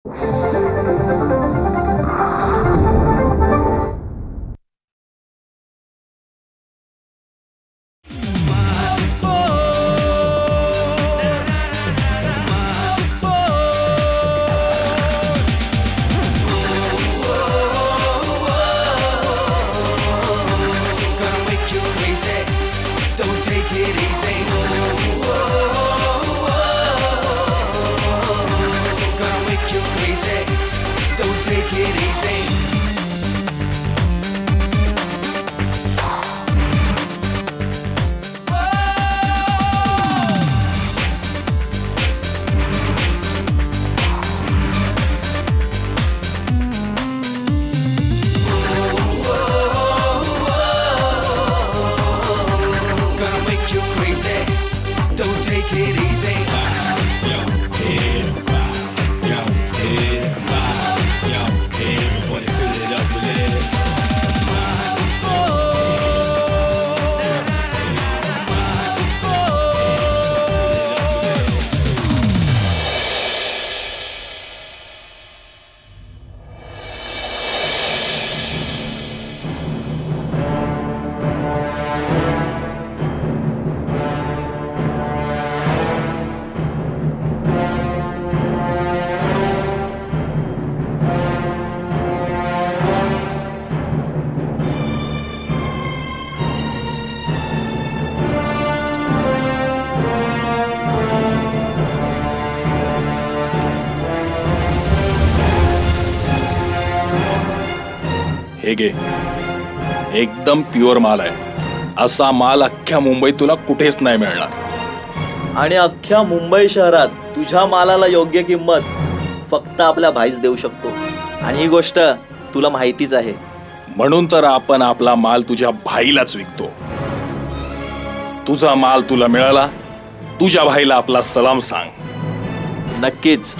हे घे, एकदम प्युअर माल आहे. असा माल अख्ख्या मुंबईत तुला कुठेच नाही मिळणार. आणि अख्ख्या मुंबई शहरात तुझ्या मालाला योग्य किंमत फक्त आपला भाईच देऊ शकतो. आणि ही गोष्ट तुला माहितीच आहे. म्हणून तर आपण आपला माल तुझ्या भाईलाच विकतो. तुझा माल तुला मिळाला, तुझ्या भाईला आपला सलाम सांग. नक्कीच.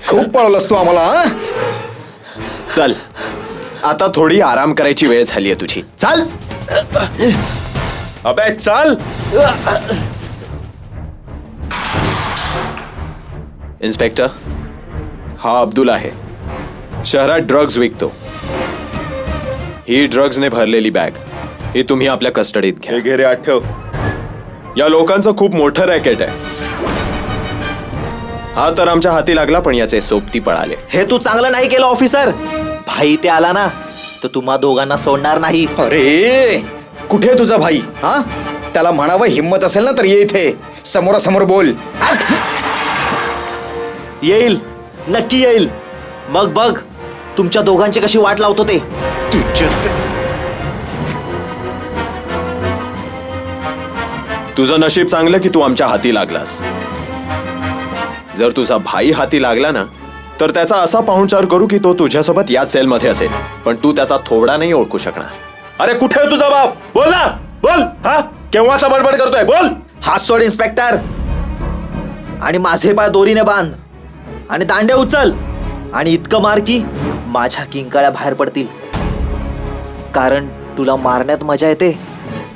खूप पळवलंस तू आम्हाला. चल, आता थोडी आराम करायची वेळ झालीये तुझी. चल अबे चल. इन्स्पेक्टर, हा अब्दुल आहे. शहरात ड्रग्ज विकतो. ही ड्रग्जने भरलेली बॅग ही तुम्ही आपल्या कस्टडीत घ्या. घे रे आठव. या लोकांचं खूप मोठं रॅकेट आहे. हा तर आमच्या हाती लागला, पण याचे सोबती पळाले. हे तू चांगलं नाही केलं ऑफिसर. भाई ते आला ना तर तुम्हा दोघांना सोडणार नाही. अरे कुठे तुझा भाई? हा, त्याला म्हणावं हिम्मत असेल ना तर ये इथे समोरासमोर बोल. येईल, नक्की येईल. मग बघ तुमच्या दोघांची कशी वाट लावतो ते. तुझं नशीब चांगलं की तू आमच्या हाती लागलास. जर तुझा भाई हाती लागला ना तर त्याचा असा पाहुणचार करू की तो तुझ्यासोबत याच सेलमध्ये असेल, पण तू त्याचा थोबडा नाही ओळखू शकणार. अरे कुठे आहे तुझा बाप? बोल ना, बोल. हा केव्हाचा बडबड करतोय? बोल. हात सोड इन्स्पेक्टर, आणि माझे पाय दोरीने बांध आणि दांड्या उचल आणि इतकं मार की माझ्या किंकाळ्या बाहेर पडतील. कारण तुला मारण्यात मजा येते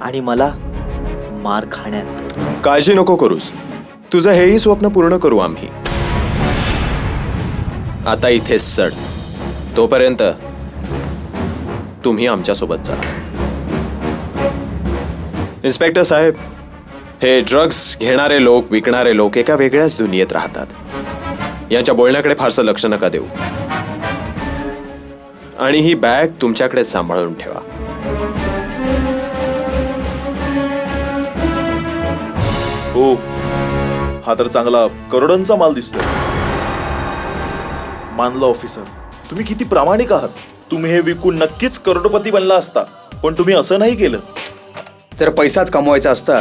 आणि मला मार खाण्यात. काळजी नको करूस, तुझं हेही स्वप्न पूर्ण करू आम्ही. आता इथेच चढ, तोपर्यंत तुम्ही आमच्यासोबत चला. इन्स्पेक्टर साहेब, हे ड्रग्ज घेणारे लोक, विकणारे लोक एका वेगळ्याच दुनियेत राहतात. यांच्या बोलण्याकडे फारसं लक्ष नका देऊ आणि ही बॅग तुमच्याकडेच सांभाळून ठेवा. हो, हा तर चांगला करोडांचा माल दिसतोय. मानलं ऑफिसर, तुम्ही किती प्रामाणिक आहात. तुम्ही हे विकून नक्कीच करोडपती बनला असता, पण तुम्ही असं नाही केलं. जर पैसाच कमवायचा असता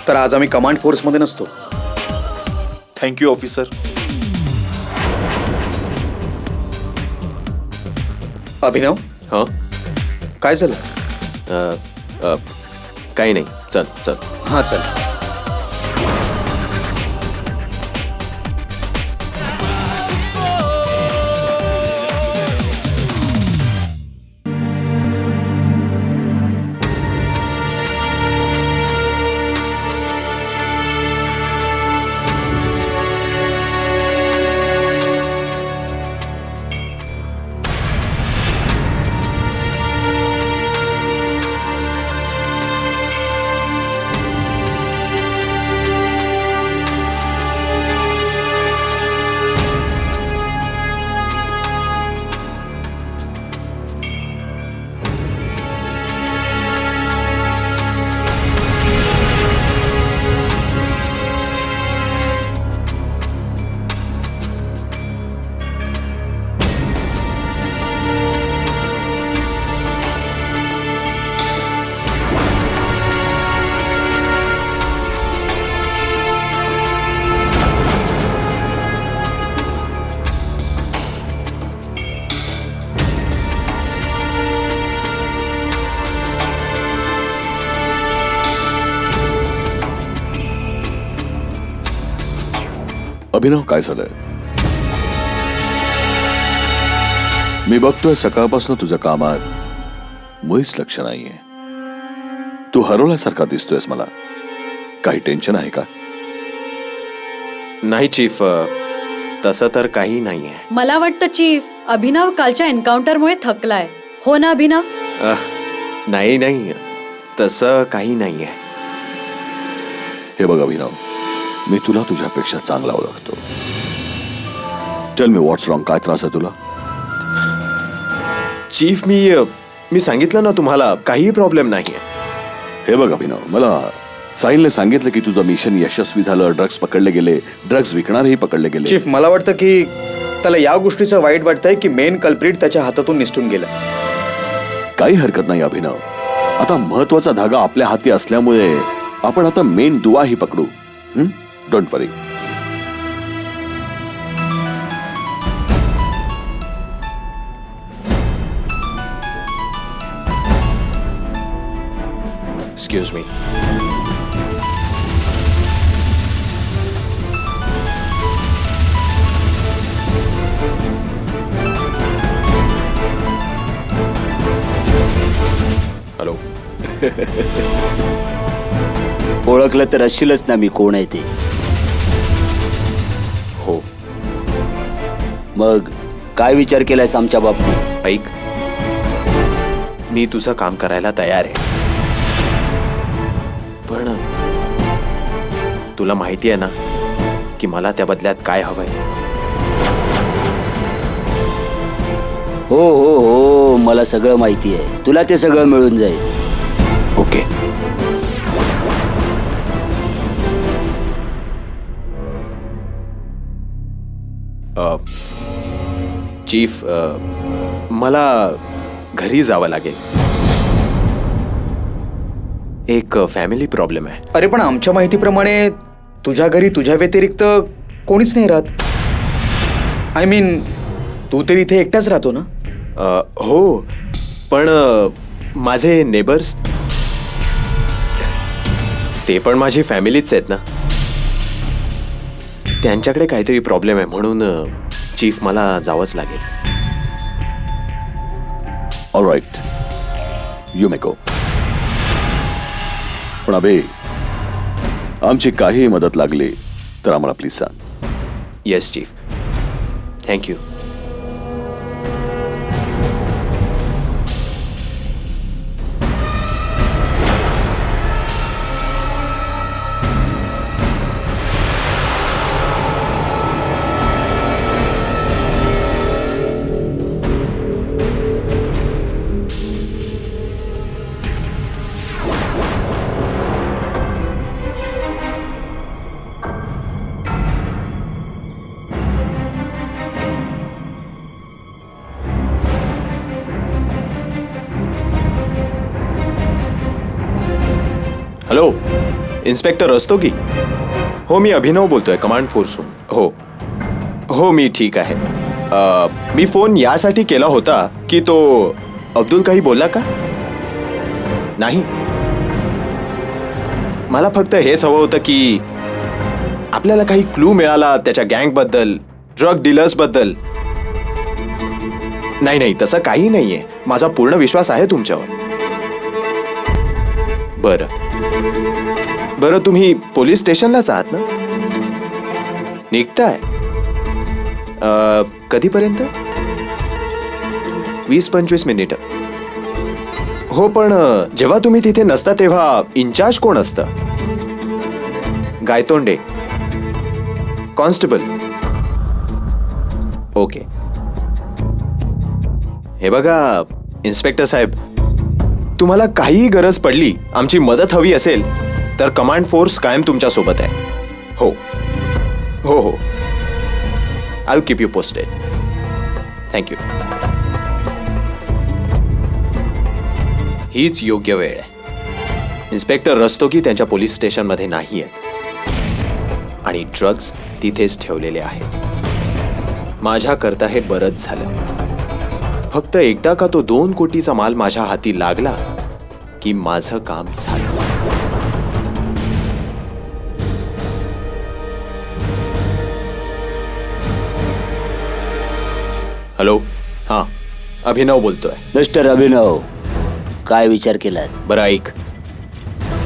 तर आज आम्ही कमांड फोर्समध्ये नसतो. Thank you officer. अभिनव, हं? काय झालं? काही नाही, चल चल. हां चल. अभिनव, काय झालंय? मी बघतोय सकाळपासून तुझ्या कामात मुळीच लक्ष नाहीये. तू हरवल्यासारखा दिसतोयस मला. काही टेन्शन आहे का? नाही चीफ, तसं तर काही नाहीये. मला वाटतं चीफ, अभिनव कालच्या एन्काउंटरमुळे थकलाय. हो ना अभिनव? नाही नाही, तसं काही नाहीये. हे बघ अभिनव, मी तुला तुझ्यापेक्षा चांगला ओळखतो. टेल मी व्हॉट्स रॉंग. काय त्रास आहे तुला? चीफ, मी सांगितलं ना तुम्हाला, काही प्रॉब्लेम नाहीये. हे बघ अभिनव, मला साहिलने सांगितलं की तुझं मिशन यशस्वी झालं, ड्रग्ज पकडले गेले, ड्रग्ज विकणारेही पकडले गेले. चीफ, मला वाटतं की त्याला या गोष्टीचं वाईट वाटतंय की मेन कल्प्रिट त्याच्या हातातून निसटून गेला. काही हरकत नाही अभिनव. आता महत्वाचा धागा आपल्या हाती असल्यामुळे आपण आता मेन दुवाही पकडू. Don't worry. Excuse me. Hello. ओळखलं तर असशीलच ना मी कोण आहे ते. हो. मग काय विचार केलायस आमच्या बाबतीत? ऐक, मी तुझं काम करायला तयार आहे, पण तुला माहिती आहे ना की मला त्या बदल्यात काय हवंय. हो हो हो, मला सगळं माहिती आहे. तुला ते सगळं मिळून जाईल. ओके. चीफ, मला घरी जावं लागेल. एक फॅमिली प्रॉब्लेम आहे. अरे पण आमच्या माहितीप्रमाणे तुझ्या घरी तुझ्या व्यतिरिक्त कोणीच नाही राहत. आय मीन तू तरी इथे एकटाच राहतो ना? हो, पण माझे नेबर्स ते पण माझी फॅमिलीच आहेत ना. त्यांच्याकडे काहीतरी प्रॉब्लेम आहे म्हणून चीफ मला जावंच लागेल. ऑल राईट, यू मे गो. पण अबे, आमची काही मदत लागली तर आम्हाला प्लीज सांग. Yes chief, thank you. Hello, inspector असतो की? हो, मी अभिनव बोलतोय, कमांड फोर्सहून. हो हो, मी ठीक आहे. मी फोन यासाठी केला होता की तो अब्दुल काही बोलला का? नाही. मला फक्त हेच हवं होतं की आपल्याला काही क्लू मिळाला त्याच्या गँगबद्दल, ड्रग डीलर्सबद्दल. नाही नाही, तसं काही नाहीये. माझा पूर्ण विश्वास आहे तुमच्यावर. बरं, तुम्ही पोलीस स्टेशनलाच आहात ना? निघताय कधीपर्यंत? 20-25 मिनिटं. हो, पण जेव्हा तुम्ही तिथे नसता तेव्हा इन्चार्ज कोण असतं? गायतोंडे, कॉन्स्टेबल. ओके. हे बघा इन्स्पेक्टर साहेब, तुम्हाला काहीही गरज पडली, आमची मदत हवी असेल तर कमांड फोर्स कायम तुमच्या सोबत आहे. हो हो हो, I will keep you posted. Thank you. हीच योग्य वेळ आहे. इन्स्पेक्टर रस्तोगी त्यांच्या पोलीस स्टेशनमध्ये नाही आहेत आणि ड्रग्ज तिथेच ठेवलेले आहेत. माझ्याकरता हे बरंच झालं. फक्त एकदा का तो 2 कोटीचा माल माझ्या हाती लागला की माझं काम झालंच. हॅलो, हां, अभिनव बोलतोय. मिस्टर अभिनव, काय विचार केलात? बरं ऐक,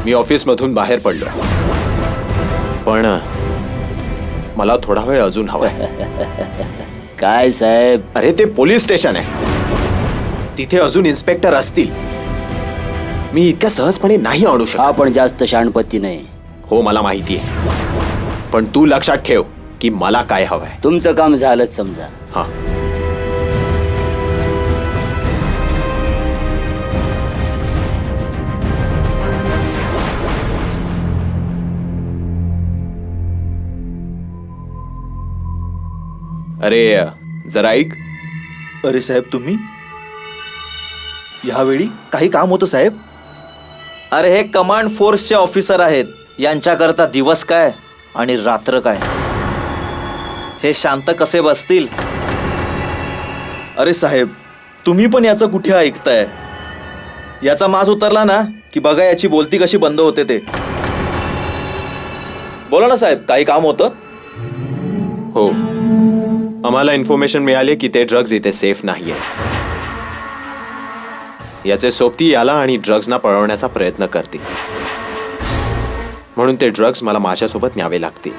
मी ऑफिसमधून बाहेर पडलो, पण मला थोडा वेळ अजून हवा. काय साहेब? अरे ते पोलीस स्टेशन आहे, तिथे अजून इन्स्पेक्टर असतील. मी इतक्या सहजपणे नाही आणू शकत. हा पण जास्त शाणपत्ती नाही. हो, मला माहिती आहे, पण तू लक्षात ठेव की मला काय हवंय. तुमचं काम झालंच समजा. हा. अरे जरा ऐक. अरे साहेब, तुम्ही ह्यावेळी काही काम होतं साहेब? अरे हे कमांड फोर्सचे ऑफिसर आहेत, यांच्याकरता दिवस काय आणि रात्र काय. हे शांत कसे बसतील? अरे साहेब, तुम्ही पण याचं कुठे ऐकताय? याचा माज उतरला ना की बघा याची बोलती कशी बंद होते ते. बोला ना साहेब, काही काम होतं? हो, आम्हाला इन्फॉर्मेशन मिळाली की ते ड्रग्ज इथे सेफ नाहीये. याचे सोबती याला आणि ड्रग्जना पळवण्याचा प्रयत्न करतील, म्हणून ते ड्रग्ज मला माझ्यासोबत न्यावे लागतील.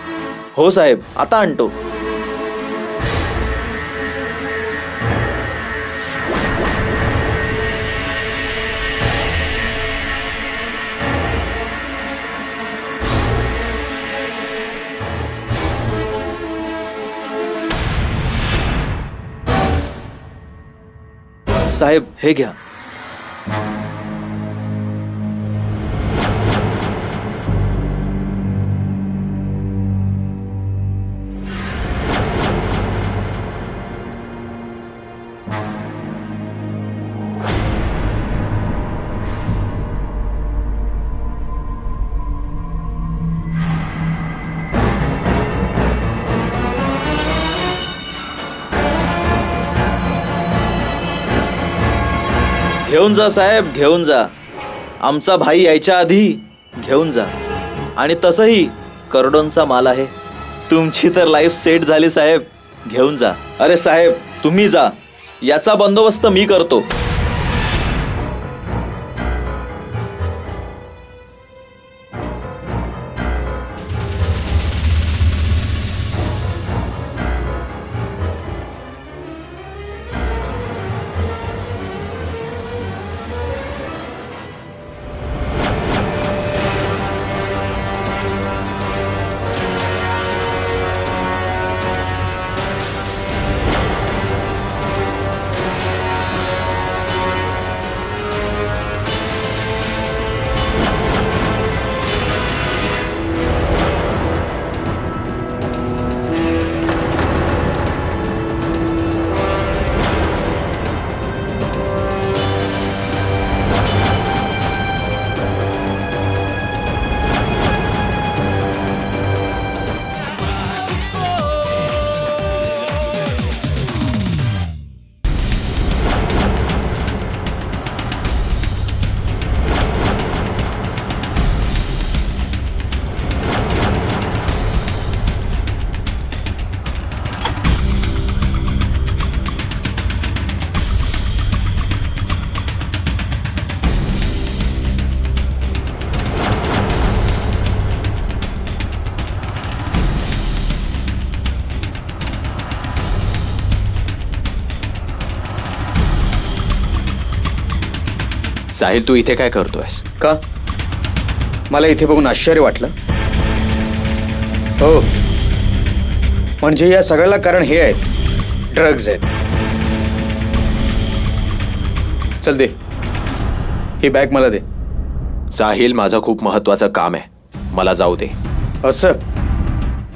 हो साहेब, आता आणतो. साहेब, हे घ्या. घेऊन जा साहेब, घेऊन जा. आमचा भाई यायच्या आधी घेऊन जा. आणि तसंही करोडोंचा माल आहे. तुमची तर लाईफ सेट झाली साहेब, घेऊन जा. अरे साहेब तुम्ही जा, याचा बंदोबस्त मी करतो. साहिल, तू इथे काय करतोयस? का? मला इथे बघून आश्चर्य वाटलं. हो, म्हणजे या सगळ्याला कारण हे आहेत, ड्रग्ज आहेत. चल दे, ही बॅग मला दे. साहिल, माझं खूप महत्वाचं काम आहे, मला जाऊ दे. असं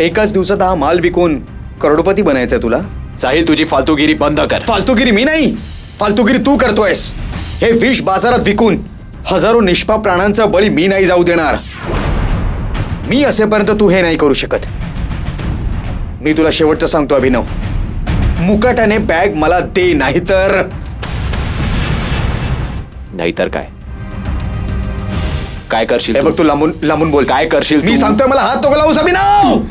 एकाच दिवसात हा माल विकून करोडपती बनायचंय तुला? साहिल, तुझी फालतूगिरी बंद कर. फालतूगिरी मी नाही, फालतूगिरी तू करतोयस. हे विष बाजारात विकून हजारो निष्पाप प्राणांचा बळी मी नाही जाऊ देणार. मी असेपर्यंत तू हे नाही करू शकत. मी तुला शेवटचं सांगतो अभिनव, मुकाट्याने बॅग मला दे, नाहीतर नाहीतर काय? काय करशील हे तू? बघ, तू लांबून लांबून बोल. काय करशील मी तू? सांगतोय, मला हात नको लावूस अभिनव.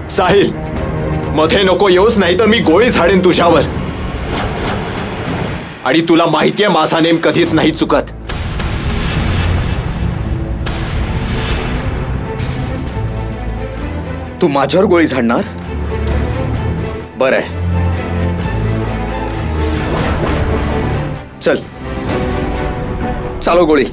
साहिल, मध्ये नको येऊस, नाही तर मी गोळी झाडेन तुझ्यावर. आणि तुला माहितीये माझा नेम कधीच नाही चुकत. तू माझ्यावर गोळी झाडणार? बरं आहे, चल चालव गोळी.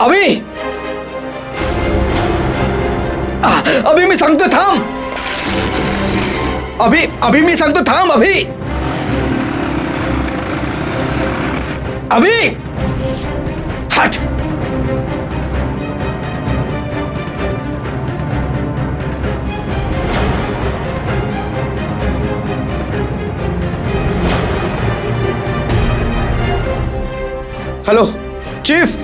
अभि, अभि मी सांगतो थांब. अभि, अभि मी सांगतो थांब. अभि, अभि हट. Hello chief.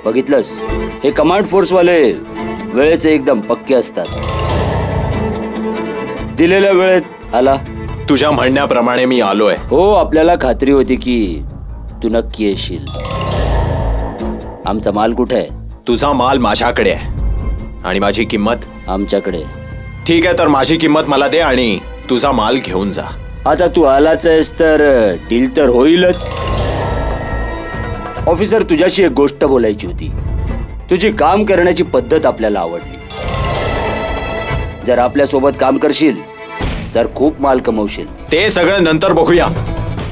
बघितलंस, हे कमांड फोर्स वाले वेळेचे एकदम पक्के असतात. दिलेल्या वेळेत आला. तुझ्या म्हणण्याप्रमाणे मी आलोय. हो, आपल्याला खात्री होती की तू नक्की येशील. आमचा माल कुठे आहे? तुझा माल माझ्याकडे आहे आणि माझी किंमत आमच्याकडे. ठीक आहे, तर माझी किंमत मला दे आणि तुझा माल घेऊन जा. आता तू आलाच आहेस तर डील तर होईलच. ऑफिसर, तुझ्याशी एक गोष्ट बोलायची होती. तुझी काम करण्याची पद्धत आपल्याला आवडली. जर आपल्या सोबत काम करशील तर खूप माल कमवशील. ते सगळं नंतर बघूया.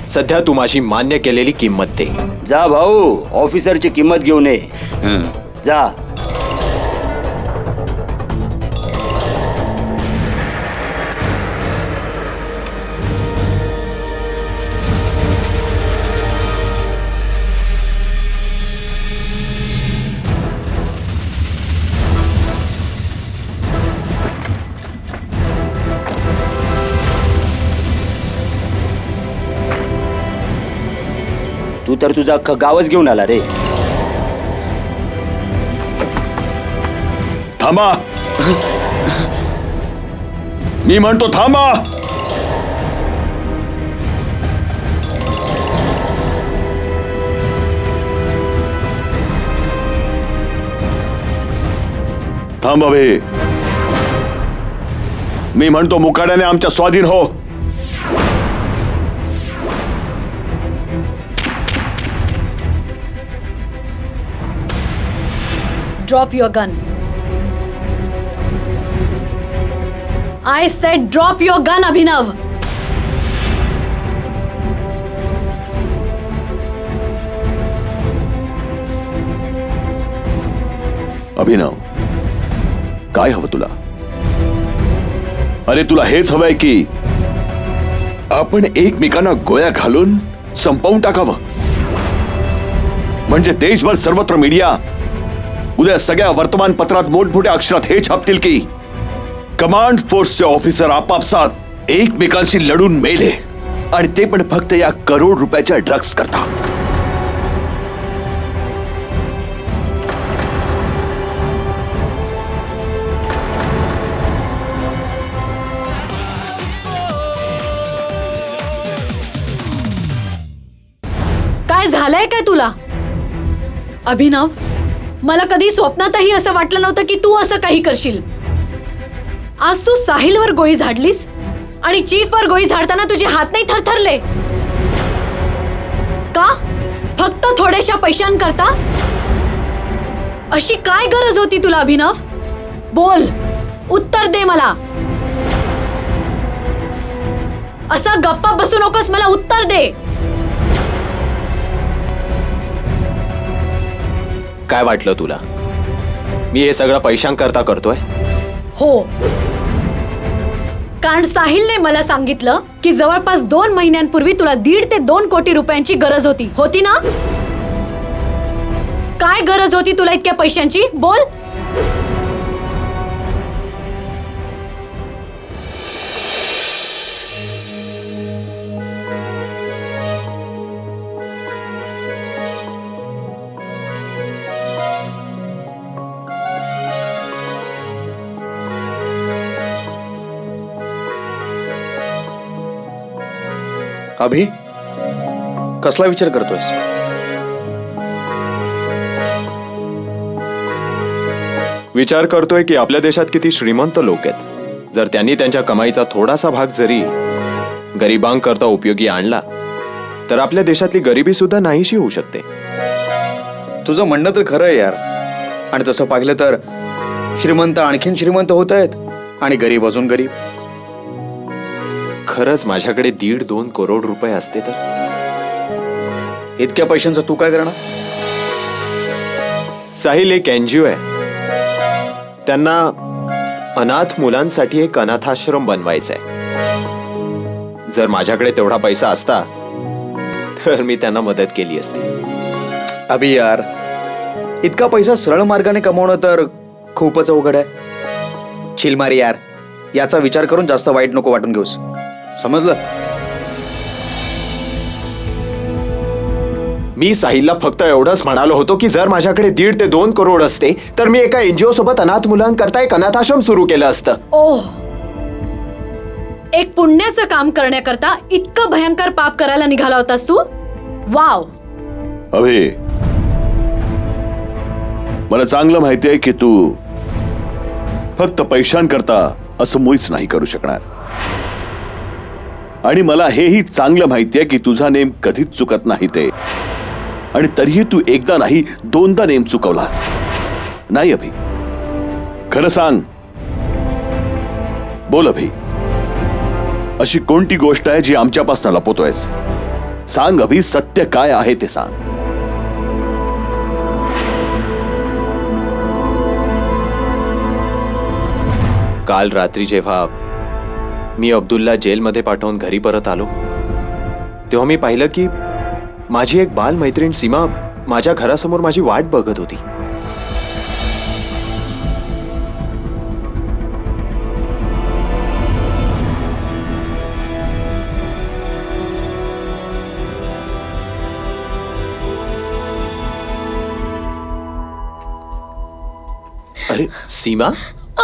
सध्या तू माझी मान्य केलेली किंमत दे. जा भाऊ, ऑफिसरची किंमत घेऊन ये. जा. तू तर तुझा अख्खं गावच घेऊन आला रे. थांबा, मी म्हणतो थांबा. थांबा बे. मी म्हणतो मुकाट्याने आमच्या स्वाधीन हो. Drop your gun. I said drop your gun, Abhinav. अभिनव, काय हवं तुला? अरे तुला हेच हवंय की आपण एकमेकांना गोळ्या घालून संपवून टाकावं, म्हणजे देशभर सर्वत्र मीडिया उद्या सगळ्या वर्तमानपत्रात मोठमोठ्या अक्षरात हे छापतील की कमांड फोर्सचे ऑफिसर आपापसात एकमेकांशी लढून मेले, आणि ते पण फक्त या करोड रुपयाच्या ड्रग्ज करता. काय झालंय काय तुला? अभिनव, मला कधी स्वप्नातही असं वाटलं नव्हतं की तू असं काही करशील. आज तू साहिलवर गोळी झाडलीस आणि चीफवर गोळी झाडताना तुझे हात नाही थरथरले का? फक्त थोड्याशा पैशांकरता? अशी काय गरज होती तुला अभिनव? बोल, उत्तर दे मला. असा गप्पा बसू नकोस, मला उत्तर दे. काय वाटलं तुला मी हे सगळं पैशांकरता करतोय? हो, कारण साहिलने मला सांगितलं की जवळपास 2 महिन्यांपूर्वी तुला 1.5 ते 2 कोटी रुपयांची गरज होती ना? काय गरज होती तुला इतक्या पैशांची? बोल. अभि, कसला विचार करतोयस? विचार करतोय की आपल्या देशात किती श्रीमंत लोक आहेत. जर त्यांनी त्यांच्या कमाईचा थोडासा भाग जरी गरिबांकरता उपयोगी आणला तर आपल्या देशातली गरिबी सुद्धा नाहीशी होऊ शकते. तुझं म्हणणं तर खरं आहे यार, आणि तसं पाहिलं तर श्रीमंत आणखीन श्रीमंत होत आहेत आणि गरीब अजून गरीब. खरंच माझ्याकडे 1.5-2 करोड रुपये असते तर इतक्या पैशांचं तू काय करणार? साहिल एक एनजीओ आहे, त्यांना अनाथ मुलांसाठी एक अनाथाश्रम बनवायचा आहे. जर माझ्याकडे तेवढा पैसा असता तर मी त्यांना मदत केली असती. अभि यार, इतका पैसा सरळ मार्गाने कमवणं तर खूपच अवघड आहे. चिल मार यार, याचा विचार करून जास्त वाईट नको वाटून घेऊस, समजलं? मी साहिलला फक्त एवढंच म्हणालो होतो की जर माझ्याकडे 1.5 ते 2 करोड असते तर मी एका एनजीओ सोबत अनाथ मुलांकरता एक अनाथाश्रम सुरू केलं असतं. ओह, एक पुण्याचं काम करण्याकरता इतकं भयंकर पाप करायला निघाला होतास तू? वाव. अभि, मला चांगलं माहिती आहे की तू फक्त पैशांकरता असं मुळीच नाही करू शकणार. आणि मला हेही चांगलं माहिती आहे की तुझा नेम कधीच चुकत नाही ते. आणि तरीही तू एकदा नाही 2दा नेम चुकवलास. नाही अभि, खरं सांग. बोल अभि, अशी कोणती गोष्ट आहे जी आमच्यापासून लपवतोयस? सांग अभि, सत्य काय आहे ते सांग. काल रात्री जेव्हा मी अब्दुलला जेलमध्ये पाठवून घरी परत आलो तेव्हा मी पाहिलं की माझी एक बाल मैत्रीण सीमा माझ्या घरासमोर माझी वाट बघत होती. अरे सीमा,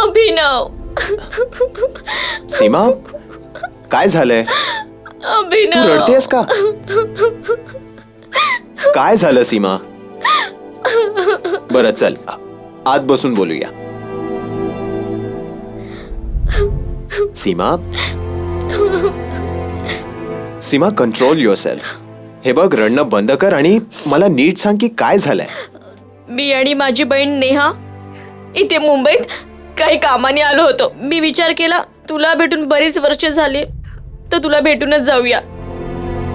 अभिनव. सीमा, काय झालंय? तू अभिनव. रडतेस का? काय झालं सीमा? बरं चल आत बसून बोलूया. सीमा, सीमा कंट्रोल युअरसेल्फ. हे बघ, रडणं बंद कर आणि मला नीट सांग की काय झालंय. मी आणि माझी बहीण नेहा इथे मुंबईत काही कामाने आलो होतो. मी विचार केला तुला भेटून बरीच वर्ष झाली तर तुला भेटूनच जाऊया.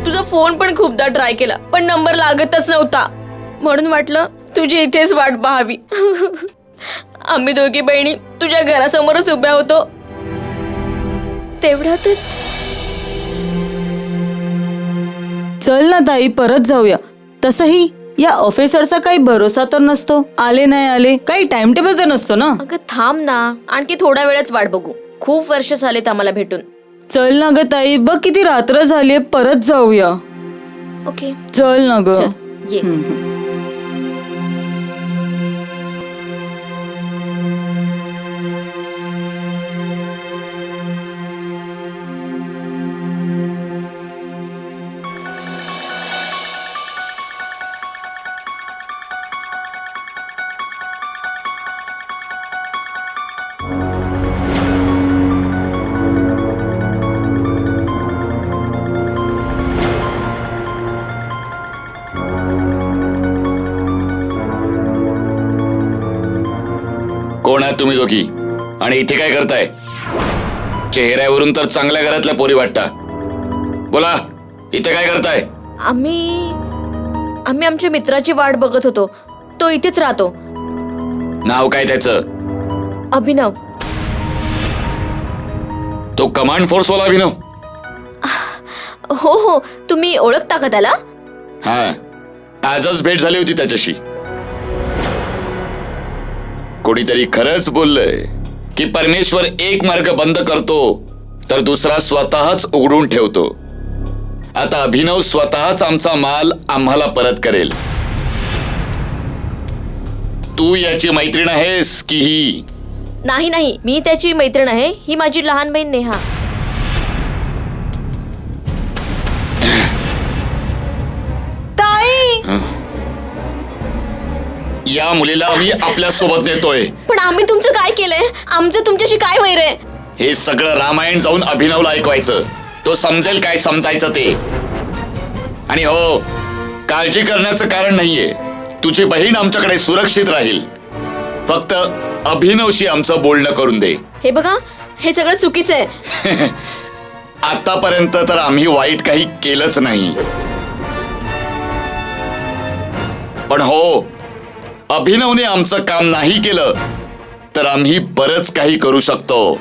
तुझा फोन पण खूपदा ट्राय केला पण नंबर लागतच नव्हता. म्हणून वाटलं तुझी इथेच वाट पाहावी. आम्ही दोघी बहिणी तुझ्या घरासमोरच उभ्या होतो. तेवढ्यातच चल ना ताई, परत जाऊया. तसंही या ऑफिसरचा काही भरोसा तर नसतो. आले नाही आले काही टाइम टेबल तर नसतो ना. अगं थांब ना, आणखी थोडा वेळच वाट बघू. खूप वर्ष झालेत आम्हाला भेटून. चल ना ग ताई, बघ किती रात्र झालीये, परत जाऊया. ओके चल ना ग. चल ये. कोण आहात तुम्ही दोघी आणि इथे काय करताय? चेहऱ्यावरून तर चांगल्या घरातल्या पोरी वाटता. बोला, इथे काय करताय? आम्ही आमच्या मित्राची वाट बघत होतो. तो इथेच राहतो. नाव काय त्याचं? अभिनव. तो कमांड फोर्स वाला अभिनव? हो हो, तुम्ही ओळखता का त्याला? हा, आजच भेट झाली होती त्याच्याशी. कोणीतरी खरंच बोललंय की परमेश्वर एक मार्ग बंद करतो तर दुसरा स्वतःच उघडून ठेवतो. आता अभिनव स्वतःच आमचा माल आम्हाला परत करेल. तू याची मैत्रीण आहेस की ही? नाही नाही, मी त्याची मैत्रीण आहे. ही माझी लहान बहीण नेहा. ताई, या मुलीला आम्ही आपल्या सोबत नेतोय. पण आम्ही तुमचं काय केलंय? आमचं तुमच्याशी काय वैर आहे? हे सगळं रामायण जाऊन अभिनवला ऐकवायचं. तो समजेल काय समजायचं ते. आणि हो, काळजी करण्याचं कारण नाहीये. तुझी बहीण आमच्याकडे सुरक्षित राहील. फक्त अभिनवशी आमचं बोलणं करून दे. हे बघा, हे सगळं चुकीचं आहे. आतापर्यंत तर आम्ही वाईट काही केलंच नाही. पण हो, अभिनवने आमचं काम नाही केलं तर आम्ही बरंच काही करू शकतो.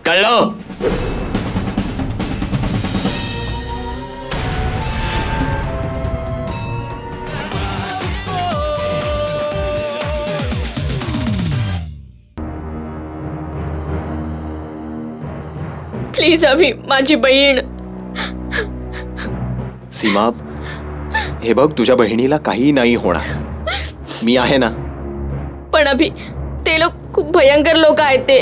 कळलं? प्लीज अभि, माझी बहीण. सीमा, हे बघ, तुझ्या बहिणीला काही नाही होणार. मी आहे ना. पण अभि, ते लोक खूप भयंकर लोक आहेत ते.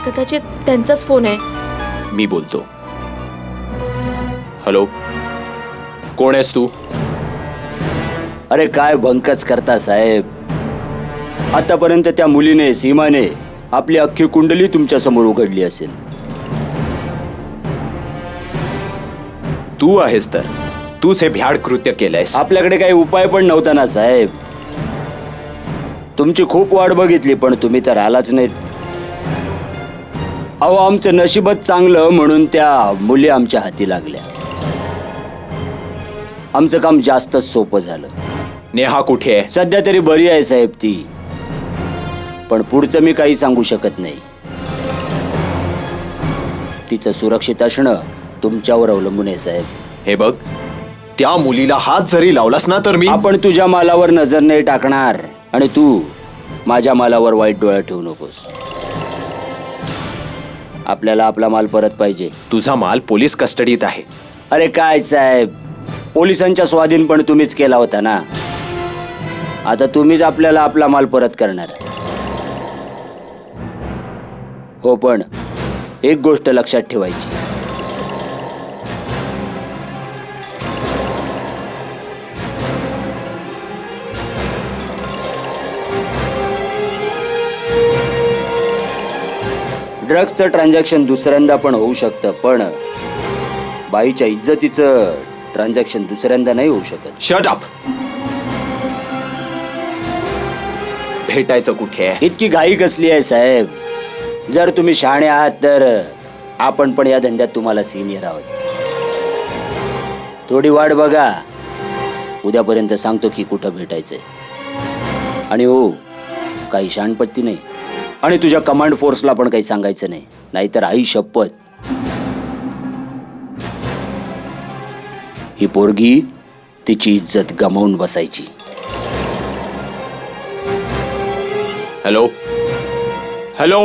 कदाचित त्यांचाच फोन आहे. मी बोलतो. हॅलो, कोण आहेस तू? अरे काय बंकच करता साहेब. आतापर्यंत त्या मुलीने, सीमाने आपली अख्खी कुंडली तुमच्या समोर उघडली असेल. तू आहेस तर तूच हे भ्याड कृत्य केलंयस. आपल्याकडे काही उपाय पण नव्हता ना साहेब. तुमची खूप वाट बघितली पण तुम्ही तर आलाच नाहीत. अहो, आमचं नशीबच चांगलं म्हणून त्या मुली आमच्या हाती लागल्या. आमचं काम जास्तच सोपं झालं. नेहा कुठे आहे? सध्या तरी बरी आहे साहेब ती, पण पुढचं मी काही सांगू शकत नाही. तिचं सुरक्षित असणं तुमच्यावर अवलंबून आहे साहेब. हे बघ, त्या मुलीला हात जरी लावलास ना तर मी. आपण तुझ्या मालावर नजर नाही टाकणार आणि तू माझ्या मालावर वाईट डोळा ठेवू नकोस. आपल्याला आपला माल परत पाहिजे. तुझा माल पोलीस कस्टडीत आहे. अरे काय साहेब, पोलिसांच्या स्वाधीन पण तुम्हीच केला होता ना. आता तुम्हीच आपल्याला आपला माल परत करणार. हो, पण एक गोष्ट लक्षात ठेवायची. ड्रग्सचं ट्रान्झॅक्शन दुसऱ्यांदा पण होऊ शकतं, पण बाईच्या इज्जतीचं ट्रान्झॅक्शन दुसऱ्यांदा नाही होऊ शकत. Shut up. भेटायचं कुठे आहे? इतकी घाई कसली आहे साहेब? जर तुम्ही शहाणे आहात तर आपण पण या धंद्यात तुम्हाला सिनियर आहोत. थोडी वाट बघा, उद्यापर्यंत सांगतो की कुठं भेटायचंय. आणि हो, काही शानपत्ती नाही आणि तुझ्या कमांड फोर्सला पण काही सांगायचं नाही, नाहीतर आई शपथ. ही पोरगी तिची इज्जत गमावून बसायची. Hello hello.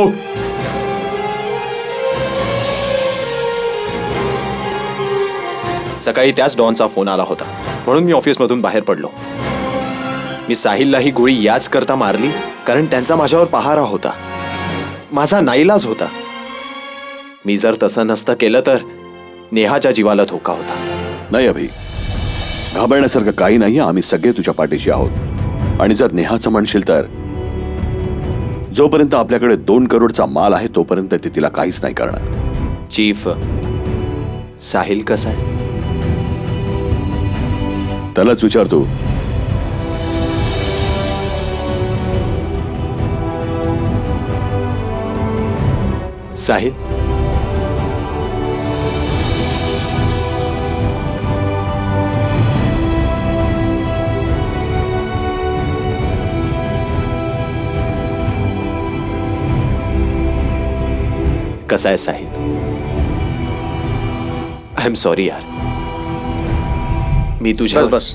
सकाळी त्याच डॉनचा फोन आला होता म्हणून मी ऑफिसमधून बाहेर पडलो. मी साहिलला ही गोळी याच करता मारली कारण त्यांचा माझ्यावर पहारा होता. माझा नाईलाज होता. मी जर तसं नसतं केलं तर नेहाच्या जीवाला धोका होता. नाही अभि, घाबरण्यासारखं काही नाही. आम्ही सगळे तुझ्या पाठीशी आहोत. आणि जर नेहाचं म्हणशील तर जोपर्यंत आपल्याकडे 2 करोडचा माल आहे तोपर्यंत ते तिला काहीच नाही करणार. चीफ, साहिल कसा आहे? त्यालाच विचारतो. साहिल, कसा आहे साहिल? आय एम सॉरी यार. मी तुझ्या बस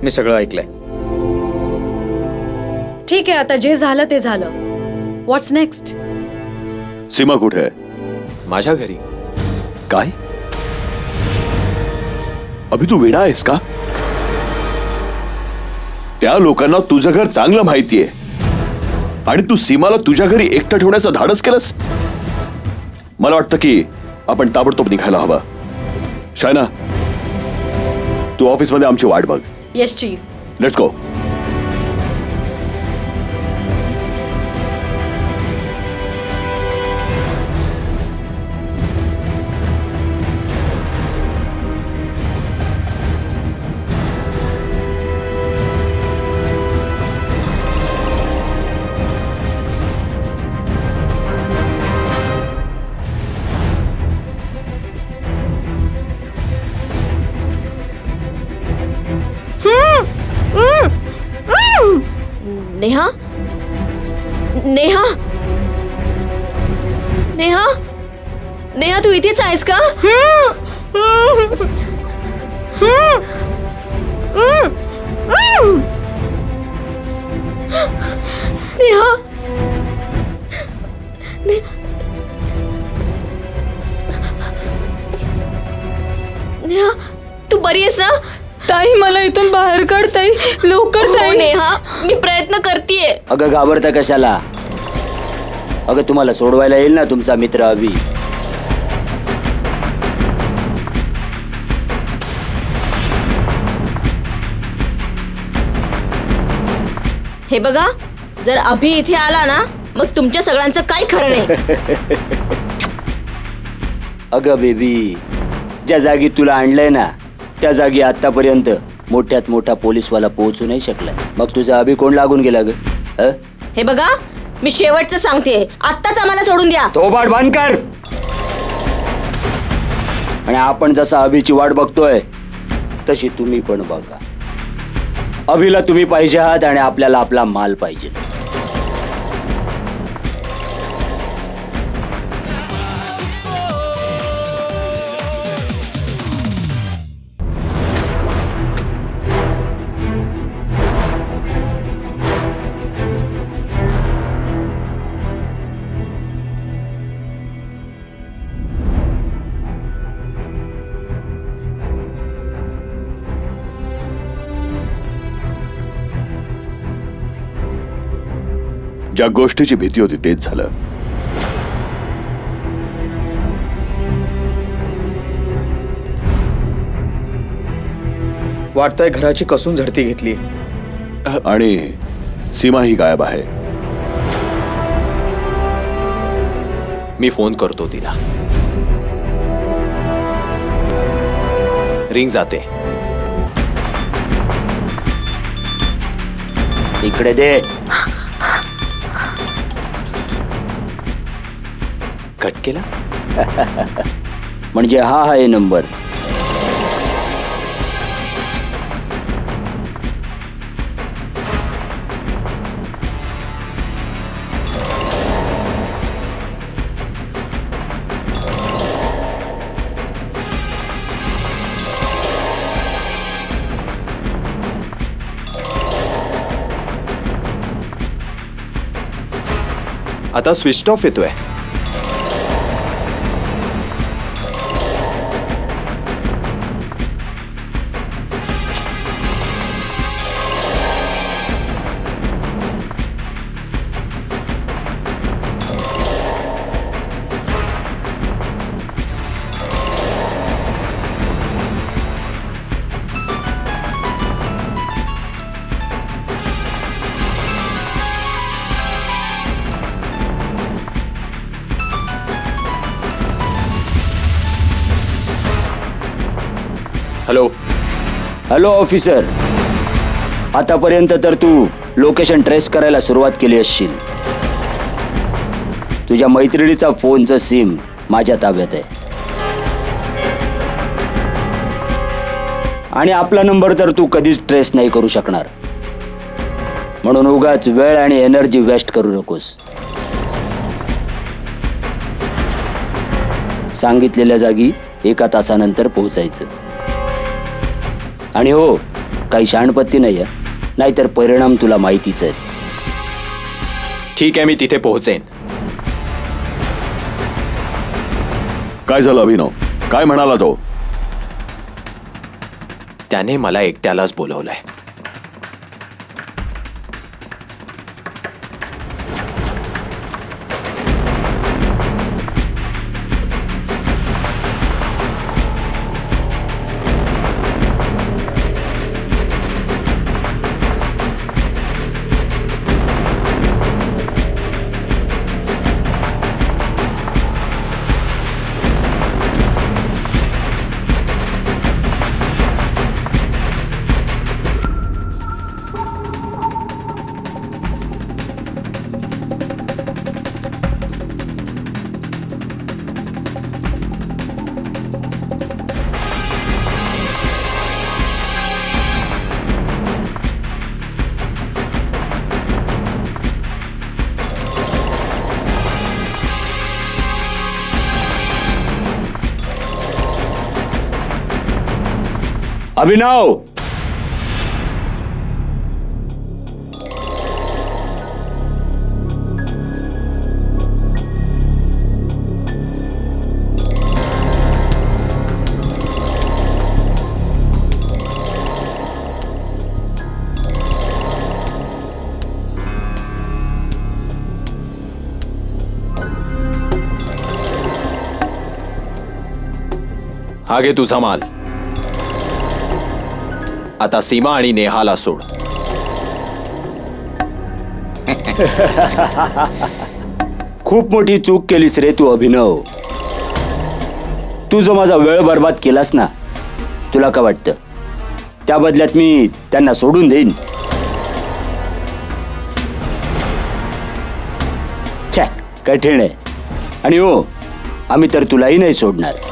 मी सगळं ऐकलंय. ठीक आहे, आता जे झालं ते झालं. व्हॉट्स नेक्स्ट? सीमा कुठे आहे? माझ्या घरी. काय? अभि, तू वेडा आहेस का? त्या लोकांना तुझं घर चांगलं माहितीये आणि तू सीमाला तुझ्या घरी एकटं ठेवण्याचं धाडस केलंस. मला वाटतं की आपण ताबडतोब निघायला हवं. शायना, तू ऑफिसमध्ये आमची वाट बघ. Yes chief. Let's go. Neha, Neha, Neha, Neha, तू इथेच आहेस का? नेहा नेहा तू बरी आहेस ना? ताई मला इथून बाहेर काढ ताई, लवकर हो ताई. नेहा, मी प्रयत्न करतेय. अगं घाबरता कशाला? अगं तुम्हाला सोडवायला येईल ना तुमचा मित्र अभि. हे बघा, जर अभि इथे आला ना मग तुमच्या सगळ्यांचं काय खरं नाही. अगं बेबी, ज्या जागी तुला आणलंय ना त्या जागी आतापर्यंत मोठ्यात मोठा पोलीसवाला पोहोचू नाही शकलाय. मग तुझा अभि कोण लागून गेला ग? हे बघा, मी शेवटचं सांगते, आत्ताच आम्हाला सोडून द्या. थोबाड बंद कर. आणि आपण जसा अभिची वाट बघतोय तशी तुम्ही पण बघा. अभिला तुम्ही पाहिजे आहात आणि आपल्याला आपला माल पाहिजे. ज्या गोष्टीची भीती होती तेच झालं. वाटतंय घराची कसून झडती घेतली. आणि सीमा ही गायब आहे. मी फोन करतो तिला. रिंग जाते. इकडे दे. कट केला. म्हणजे हा आहे नंबर. आता स्विच ऑफ येतोय. हॅलो. हॅलो ऑफिसर, आतापर्यंत तर तू लोकेशन ट्रेस करायला सुरुवात केली असशील. तुझ्या मैत्रिणीचा फोनचं सिम माझ्या ताब्यात आहे आणि आपला नंबर तर तू कधीच ट्रेस नाही करू शकणार. म्हणून उगाच वेळ आणि एनर्जी वेस्ट करू नकोस. सांगितलेल्या जागी 1 तासानंतर पोहोचायचं. आणि हो, काही शाणपत्ती नाही आहे, नाहीतर परिणाम तुला माहितीच आहेत. ठीक आहे, मी तिथे पोहोचेन. काय झालं अभिनव? काय म्हणाला तो? त्याने मला एकट्यालाच बोलवलंय. हा घे तुझा माल. आता सीमा आणि नेहाला सोड. खूप मोठी चूक केलीस रे तू अभिनव. तू जो माझा वेळ बर्बाद केलास ना, तुला काय वाटतं त्या बदल्यात मी त्यांना सोडून देईन? छे, कठीण आहे. आणि हो, आम्ही तर तुलाही नाही सोडणार.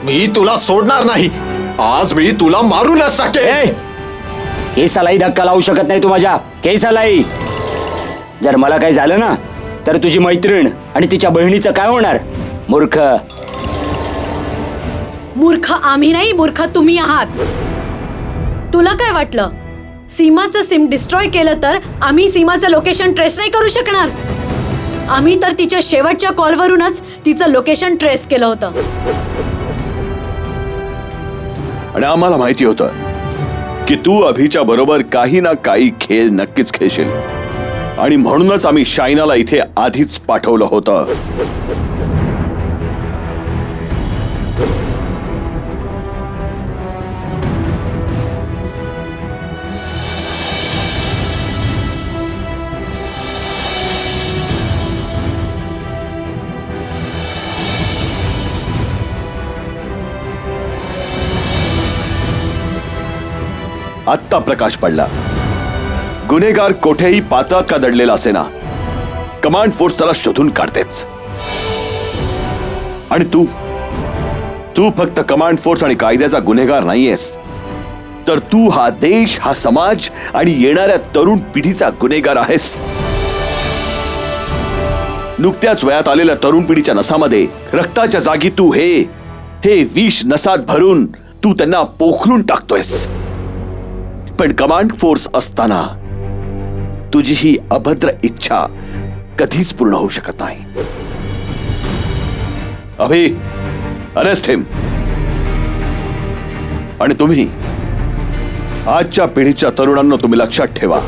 मी तुला सोडणार नाही. आज मी तुला मारूनच टाकेन. ए, केसालाही धक्का लावू शकत नाही तू माझ्या केसालाही. जर मला काही झालं ना, तर तुझी मैत्रीण आणि तिच्या बहिणीचं काय होणार? मूर्ख. मूर्ख आम्ही नाही, मूर्ख तुम्ही आहात. तुला काय वाटलं सीमाचं सिम डिस्ट्रॉय केलं तर आम्ही सीमाचं लोकेशन ट्रेस नाही करू शकणार? आम्ही तर तिच्या शेवटच्या कॉलवरूनच तिचं लोकेशन ट्रेस केलं होतं. आणि आम्हाला माहिती होतं की तू अभिच्या बरोबर काही ना काही खेळ नक्कीच खेळशील, आणि म्हणूनच आम्ही शायनाला इथे आधीच पाठवलं होतं. आत्ता प्रकाश पडला. गुन्हेगार कोठेही पातळात का दडलेला असेना, कमांड फोर्स त्याला शोधून काढतेच. आणि तू तू फक्त कमांड फोर्स आणि कायद्याचा गुन्हेगार नाहीयेस, तर तू हा देश, हा समाज आणि येणाऱ्या तरुण पिढीचा गुन्हेगार आहेस. नुकत्याच वयात आलेल्या तरुण पिढीच्या नसामध्ये रक्ताच्या जागी तू हे विष नसात भरून तू त्यांना पोखरून टाकतोयस. पण कमांड फोर्स असताना तुझी ही अभद्र इच्छा कधीच पूर्ण होऊ शकत नाही. अभि, अरेस्ट हिम. आणि तुम्ही आजच्या पिढीच्या तरुणांना तुम्ही लक्षात ठेवा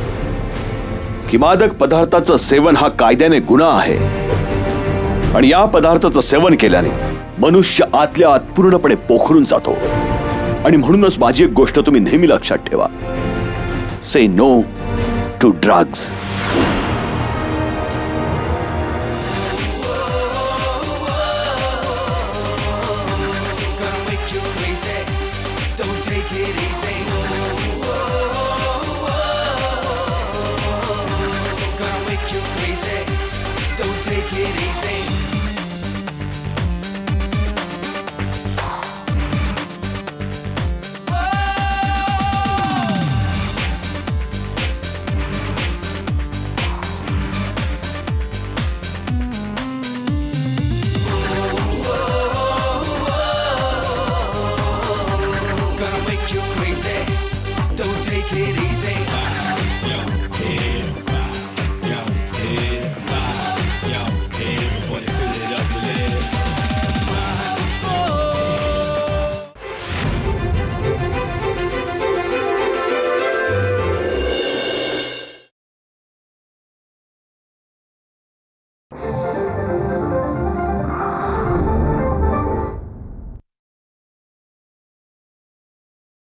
की मादक पदार्थाचं सेवन हा कायद्याने गुन्हा आहे, आणि या पदार्थाचं सेवन केल्याने मनुष्य आतल्या आत पूर्णपणे पोखरून जातो. आणि म्हणूनच माझी एक गोष्ट तुम्ही नेहमी लक्षात ठेवा, से नो टू ड्रग्स.